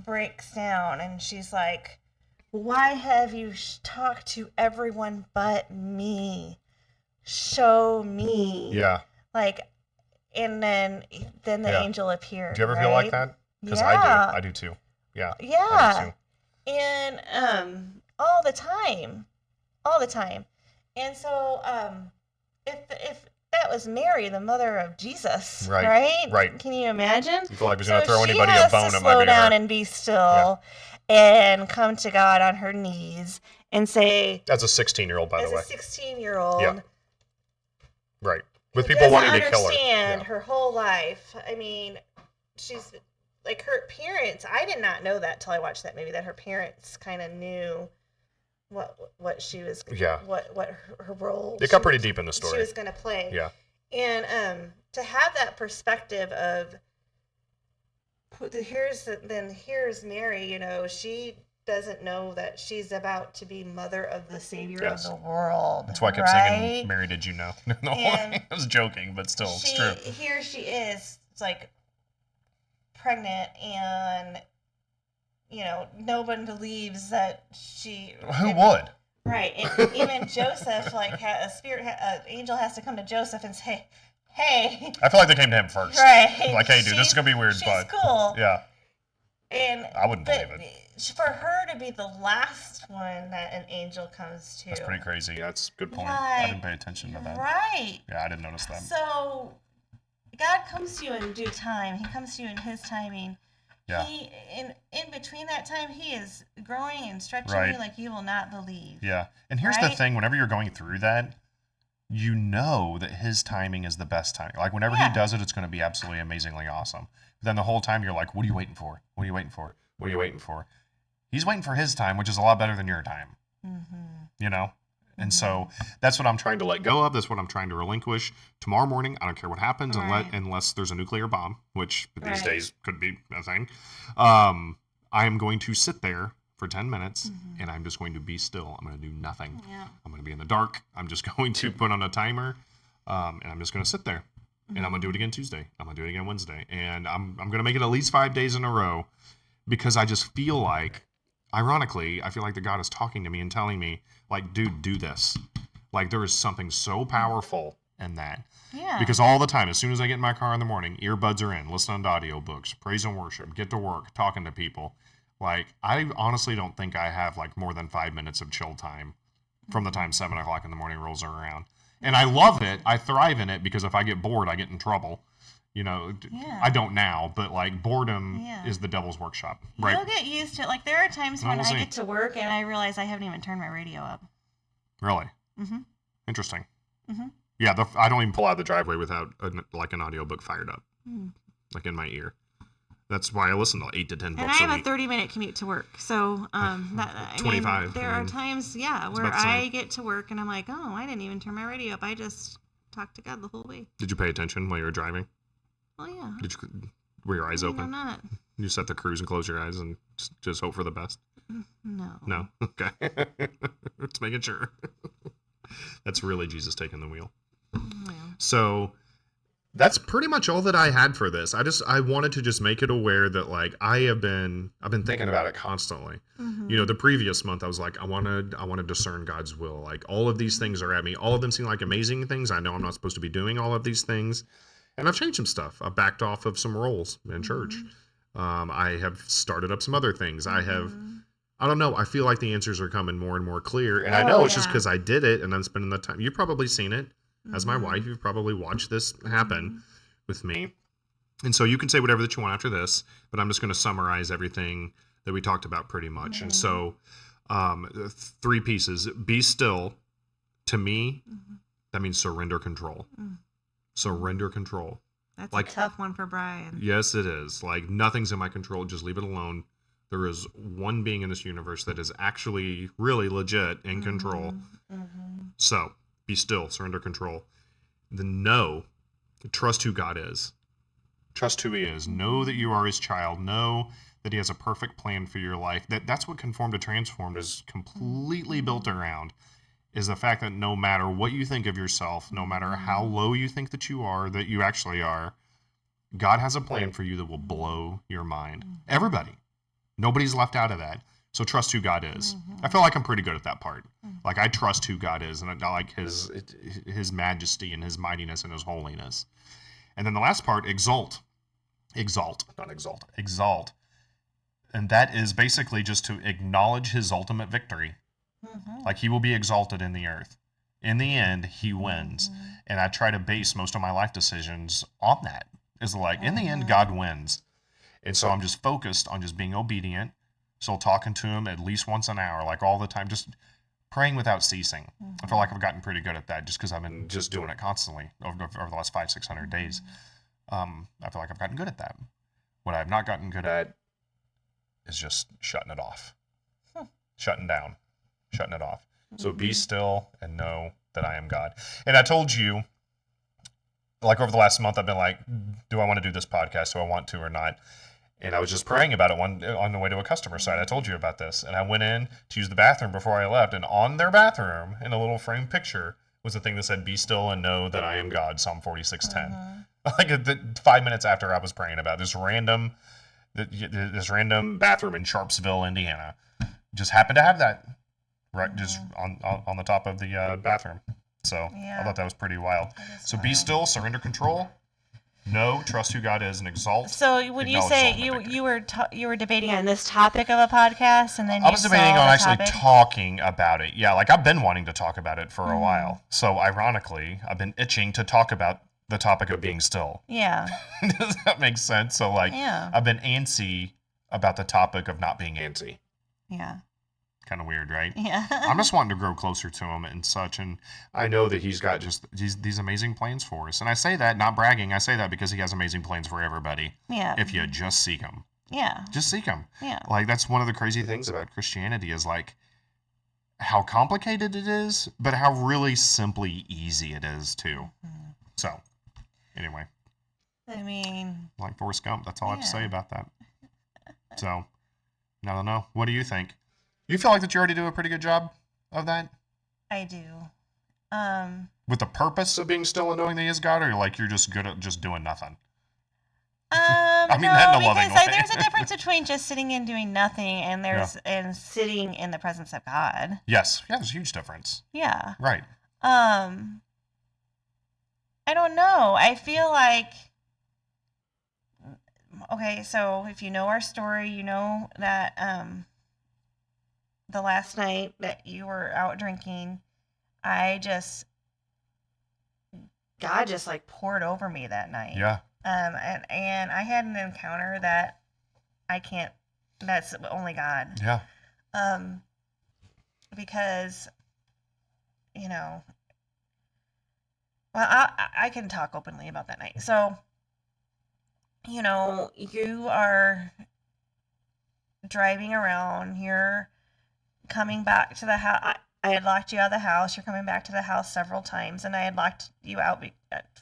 A: breaks down and she's like, why have you talked to everyone but me? Show me.
B: Yeah.
A: Like, and then the angel appears.
B: Do you ever feel like that? Because I do too. Yeah.
A: Yeah. And all the time. And so if that was Mary, the mother of Jesus, right? Can you imagine?
B: You feel like he's going to throw anybody a bone?
A: She has to slow down and be still and come to God on her knees and say...
B: As a 16-year-old, by the way.
A: As a 16-year-old.
B: Yeah. Right. With people wanting to kill her.
A: Understand her whole life. I mean, she's... Like, her parents... I did not know that till I watched that movie, that her parents kind of knew what she was...
B: Yeah.
A: What her role...
B: It got pretty deep in the story.
A: She was going to play.
B: Yeah.
A: And to have that perspective of... Here's Mary, she doesn't know that she's about to be mother of the Savior of the world.
B: That's why I kept singing, Mary, did you know? I was joking, but still, it's true.
A: Here she is, it's like, pregnant, and, no one believes that she...
B: Who would?
A: Right. And even Joseph, like, an angel has to come to Joseph and say... Hey.
B: I feel like they came to him first.
A: Right.
B: Like, hey, dude, this is going to be weird, but...
A: She's cool.
B: Yeah.
A: And
B: I wouldn't believe it.
A: For her to be the last one that an angel comes to...
B: That's pretty crazy. That's a good point.
A: Like,
B: I didn't pay attention to that.
A: Right.
B: Yeah, I didn't notice that.
A: So, God comes to you in due time. He comes to you in His timing.
B: Yeah.
A: In between that time, He is growing and stretching you like you will not believe.
B: Yeah. And here's the thing. Whenever you're going through that... you know that His timing is the best timing. Like, whenever He does it, it's going to be absolutely amazingly awesome. But then the whole time, you're like, what are you waiting for? What are you waiting for? What are you waiting for? He's waiting for His time, which is a lot better than your time. Mm-hmm. And so that's what I'm trying to let go of. That's what I'm trying to relinquish. Tomorrow morning, I don't care what happens unless there's a nuclear bomb, which these days could be a thing. I am going to sit there for 10 minutes, and I'm just going to be still. I'm going to do nothing. Yeah. I'm going to be in the dark. I'm just going to put on a timer, and I'm just going to sit there. And I'm going to do it again Tuesday. I'm going to do it again Wednesday. And I'm going to make it at least 5 days in a row, because I just feel like, ironically, I feel like that God is talking to me and telling me, like, dude, do this. Like, there is something so powerful in that. Yeah. Because all the time, as soon as I get in my car in the morning, earbuds are in, listening to audiobooks, praise and worship, get to work, talking to people. Like, I honestly don't think I have, like, more than 5 minutes of chill time from the time 7 o'clock in the morning rolls around. And I love it. I thrive in it, because if I get bored, I get in trouble. I don't now, but, like, boredom is the devil's workshop, right?
A: You'll get used to it. Like, there are times when I get to work and I realize I haven't even turned my radio up.
B: Really? Mm-hmm. Interesting. Mm-hmm. Yeah, I don't even pull out of the driveway without, an audiobook fired up, like, in my ear. That's why I listen to 8 to 10 books a week.
A: And I have a 30-minute commute to work, so
B: 25.
A: There are times, where I get to work and I'm like, oh, I didn't even turn my radio up. I just talked to God the whole way.
B: Did you pay attention while you were driving?
A: Well, yeah.
B: Were your eyes open?
A: I'm not.
B: You set the cruise and close your eyes and just hope for the best?
A: No.
B: No? Okay. Just making sure. That's really Jesus taking the wheel. Yeah. So... that's pretty much all that I had for this. I wanted to just make it aware that, like, I've been thinking about it constantly. Mm-hmm. The previous month I was like, I want to discern God's will. Like, all of these things are at me. All of them seem like amazing things. I know I'm not supposed to be doing all of these things. And I've changed some stuff. I backed off of some roles in church. I have started up some other things. I don't know. I feel like the answers are coming more and more clear. And I know it's just because I did it and I'm spending the time. You've probably seen it. As my wife, you've probably watched this happen with me. And so you can say whatever that you want after this, but I'm just going to summarize everything that we talked about pretty much. And so Three pieces. Be still. To me, that means surrender control. Surrender control.
A: That's
B: like
A: a tough one for Brian.
B: Yes, it is. Like, nothing's in my control. Just leave it alone. There is one being in this universe that is actually really legit in control. So be still, surrender control. Then know, trust who God is. Trust who he is. Know that you are his child. Know that he has a perfect plan for your life. That's what conformed to transformed is completely built around, is the fact that no matter what you think of yourself, no matter how low you think that you actually are, God has a plan for you that will blow your mind. Everybody. Nobody's left out of that. So trust who God is. I feel like I'm pretty good at that part. Like, I trust who God is, and I like his majesty and his mightiness and his holiness. And then the last part, exalt. Exalt, not exalt. Exalt. And that is basically just to acknowledge his ultimate victory. Like, he will be exalted in the earth. In the end, he wins. And I try to base most of my life decisions on that. It's like, in the end, God wins. And so I'm just focused on just being obedient. So talking to him at least once an hour, like all the time, just praying without ceasing. I feel like I've gotten pretty good at that just because I've been just doing it constantly over the last 500-600 days. I feel like I've gotten good at that. What I've not gotten good at is just shutting it off. Shutting down. Shutting it off. So be still and know that I am God. And I told you, like, over the last month, I've been like, do I want to do this podcast? Do I want to or not? And I was just praying about it on the way to a customer site. I told you about this. And I went in to use the bathroom before I left. And on their bathroom, in a little framed picture, was a thing that said, be still and know that I am God, Psalm 46:10. Like, 5 minutes after I was praying about this random bathroom in Sharpsville, Indiana, just happened to have that right just on the top of the bathroom. So I thought that was pretty wild. So be still, surrender control, know, trust who God is, and exalt.
A: So when you say you were debating on this topic of a podcast, and then I was debating on actually
B: talking about it. Yeah, like, I've been wanting to talk about it for a while. So ironically, I've been itching to talk about the topic of being still.
A: Yeah.
B: Does that make sense? So, like, I've been antsy about the topic of not being antsy.
A: Yeah.
B: Kind of weird, right?
A: Yeah.
B: I'm just wanting to grow closer to him and such, and I know that he's got just these amazing plans for us. And I say that, not bragging, I say that because he has amazing plans for everybody.
A: Yeah.
B: If you just seek him.
A: Yeah.
B: Just seek him.
A: Yeah.
B: Like, that's one of the crazy things about Christianity is, like, how complicated it is, but how really simply easy it is, too. So, anyway.
A: I mean,
B: like Forrest Gump, that's all I have to say about that. So, I don't know. What do you think? You feel like that you already do a pretty good job of that?
A: I do.
B: With the purpose of being still and knowing that he is God, or like you're just good at just doing nothing?
A: I
B: mean that in a loving way.
A: There's a difference between just sitting and doing nothing, and and sitting in the presence of God.
B: Yes, yeah, there's a huge difference.
A: Yeah.
B: Right.
A: I don't know. I feel like, okay, so if you know our story, you know that the last night that you were out drinking, God just like poured over me that night.
B: Yeah.
A: And I had an encounter that that's only God.
B: Yeah.
A: Because, well, I can talk openly about that night. So, you are driving around, you're coming back to the house. I had locked you out of the house. You're coming back to the house several times, and I had locked you out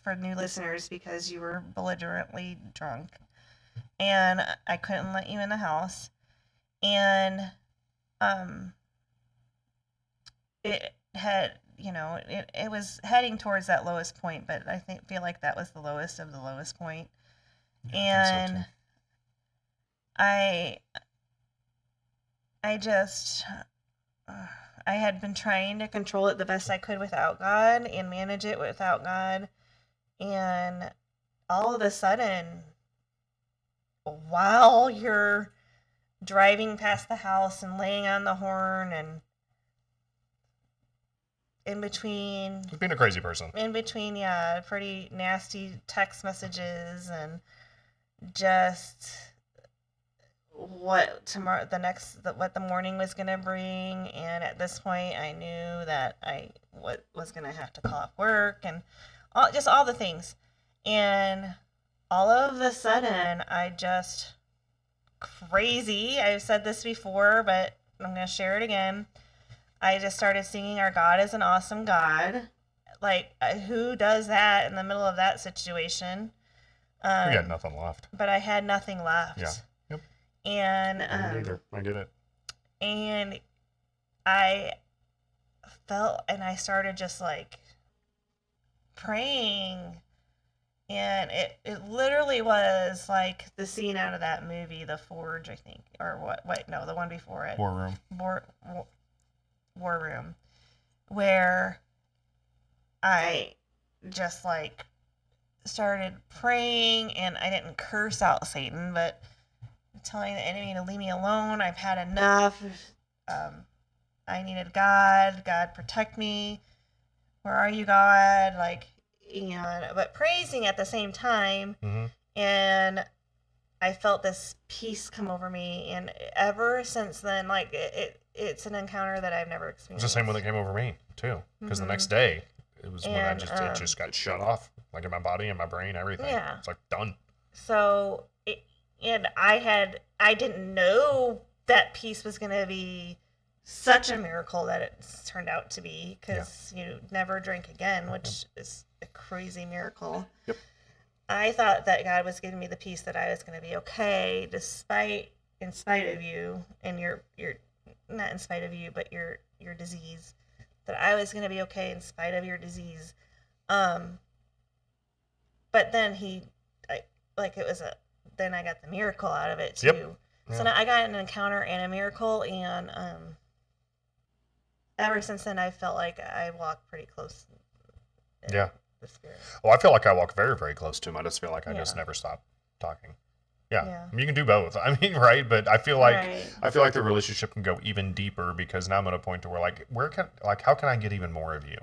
A: for new listeners because you were belligerently drunk, and I couldn't let you in the house. And it had, it was heading towards that lowest point, but I feel like that was the lowest of the lowest point. Yeah, and I had been trying to control it the best I could without God and manage it without God. And all of a sudden, while you're driving past the house and laying on the horn and in between...
B: Being a crazy person.
A: In between, yeah, pretty nasty text messages and just what what the morning was going to bring. And at this point, I knew that was going to have to call off work and all the things. And all of a sudden, I just crazy. I've said this before, but I'm going to share it again. I just started singing Our God is an Awesome God. Like, who does that in the middle of that situation?
B: We had nothing left.
A: But I had nothing left.
B: Yeah. Yep.
A: And
B: I get it.
A: And I felt, and I started just like praying, and it literally was like the scene out of that movie, The Forge, I think, or what? Wait, no, the one before it,
B: War
A: Room, where I just like started praying, and I didn't curse out Satan, but telling the enemy to leave me alone. I've had enough. I needed God. God, protect me. Where are you, God? Like, but praising at the same time.
B: Mm-hmm.
A: And I felt this peace come over me, and ever since then, like it's an encounter that I've never experienced.
B: It's the same one that came over me too, because the next day it was when it just got shut off, like in my body and my brain, everything.
A: Yeah,
B: it's like done.
A: So I didn't know that peace was going to be such a miracle that it's turned out to be, because you never drink again, which is a crazy miracle.
B: Yep.
A: I thought that God was giving me the peace that I was going to be okay, in spite of you and your not in spite of you, but your disease, that I was going to be okay in spite of your disease. But then then I got the miracle out of it too.
B: Yep.
A: So now I got an encounter and a miracle, and ever since then I felt like I walk pretty close. The Spirit.
B: Well, I feel like I walk very, very close to him. I just feel like I just never stop talking. Yeah. I mean, you can do both. I mean, right? But I feel like the relationship can go even deeper, because now I'm at a point to where how can I get even more of you?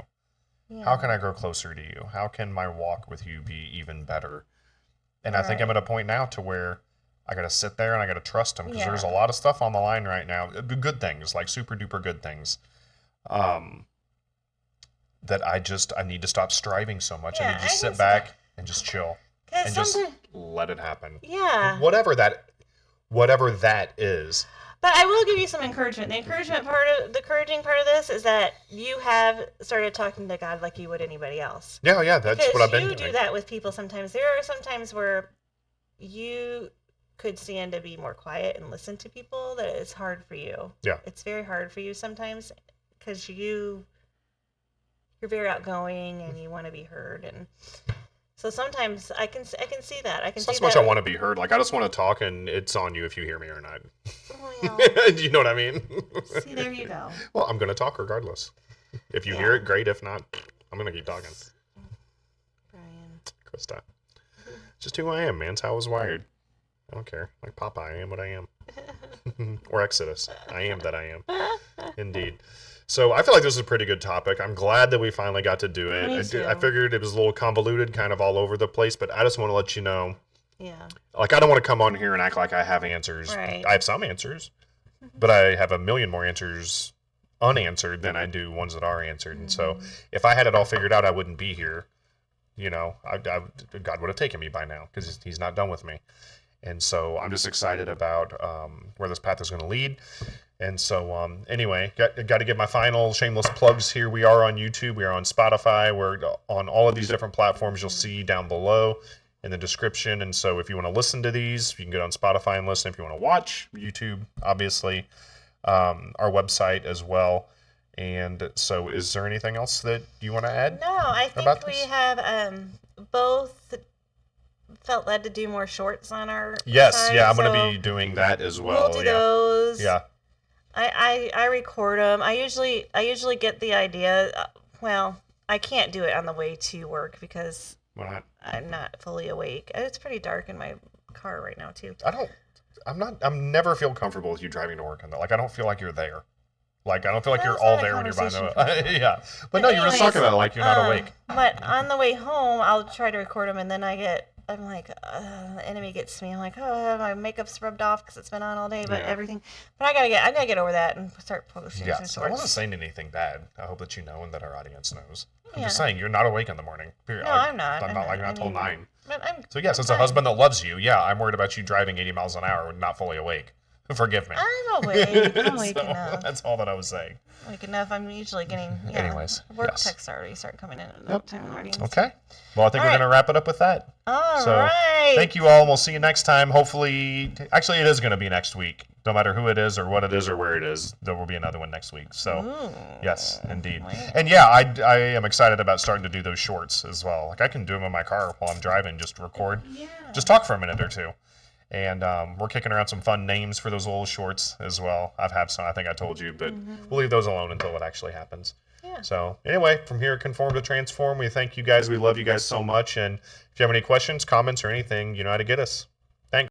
B: Yeah. How can I grow closer to you? How can my walk with you be even better? And I think I'm at a point now to where I got to sit there and I got to trust him, because there's a lot of stuff on the line right now. Good things, like super duper good things. That I need to stop striving so much. I need to just sit back and just chill and just let it happen.
A: Yeah.
B: Whatever that is.
A: But I will give you some encouragement. The encouraging part of this is that you have started talking to God like you would anybody else.
B: Yeah, that's what I've been doing.
A: You do that with people sometimes. There are some times where you could stand to be more quiet and listen to people, that it's hard for you.
B: Yeah.
A: It's very hard for you sometimes, because you're very outgoing and you want to be heard, and so sometimes I can see that.
B: It's not so much I want to be heard. Like, I just want to talk, and it's on you if you hear me or not.
A: Well,
B: you know what I mean?
A: See, there you go.
B: Well, I'm going to talk regardless. If you hear it, great. If not, I'm going to keep talking.
A: Brian.
B: Krista. Just who I am, man. It's how I was wired. I don't care. Like Popeye, I am what I am. Or Exodus. I am that I am. Indeed. So I feel like this is a pretty good topic. I'm glad that we finally got to do it. I figured it was a little convoluted, kind of all over the place, but I just want to let you know.
A: Yeah.
B: Like, I don't want to come on here and act like I have answers.
A: Right.
B: I have some answers, but I have a million more answers unanswered than I do ones that are answered. And so if I had it all figured out, I wouldn't be here. You know, God would have taken me by now, because he's not done with me. And so I'm just excited about where this path is going to lead. And so, anyway, got to get my final shameless plugs here. We are on YouTube. We are on Spotify. We're on all of these different platforms you'll see down below in the description. And so if you want to listen to these, you can get on Spotify and listen. If you want to watch, YouTube, obviously, our website as well. And so is there anything else that you want to add?
A: No, I think we have both felt led to do more shorts on our side,
B: I'm going to be doing that as well.
A: We'll do those.
B: Yeah.
A: I record them. I usually get the idea. Well, I can't do it on the way to work because I'm not fully awake. It's pretty dark in my car right now too.
B: I'm never feel comfortable with you driving to work. Like, I don't feel like you're there. Like, I don't feel like you're all there when you're by the yeah. But no, you're just talking about it like you're not awake.
A: But on the way home, I'll try to record them, and then I get I'm like, the enemy gets me. I'm like, oh, my makeup's rubbed off because it's been on all day, but
B: Yeah.
A: everything. But I gotta get over that and start posting some
B: Yes, I wasn't
A: shorts.
B: saying anything bad. I hope that you know and that our audience knows. I'm
A: Yeah.
B: just saying you're not awake in the morning. Period.
A: No, I'm not.
B: I'm not like
A: I
B: not till
A: mean,
B: 9.
A: But I'm.
B: So yes,
A: I'm
B: as a
A: fine.
B: husband that loves you, yeah, I'm worried about you driving 80 miles an hour and not fully awake. Forgive me.
A: I'm awake. I'm awake
B: So,
A: enough.
B: that's all that I was saying.
A: Awake enough. I'm usually getting. Yeah,
B: Anyways,
A: work
B: yes.
A: texts already start coming in at that time already.
B: Okay. Well, I think
A: All
B: we're
A: right.
B: going to wrap it up with that.
A: All
B: So,
A: right.
B: thank you all, and we'll see you next time. Hopefully, actually, it is going to be next week. No matter who it is or what it is or where it is, there will be another one next week. So,
A: Ooh.
B: yes, indeed.
A: Wait.
B: And yeah, I am excited about starting to do those shorts as well. Like, I can do them in my car while I'm driving, just record,
A: Yeah.
B: just talk for a minute or two. And we're kicking around some fun names for those little shorts as well. I've had some, I think I told you, but we'll leave those alone until it actually happens.
A: Yeah.
B: So anyway, from here, Conform to Transform, we thank you guys. We love you guys so much. And if you have any questions, comments, or anything, you know how to get us.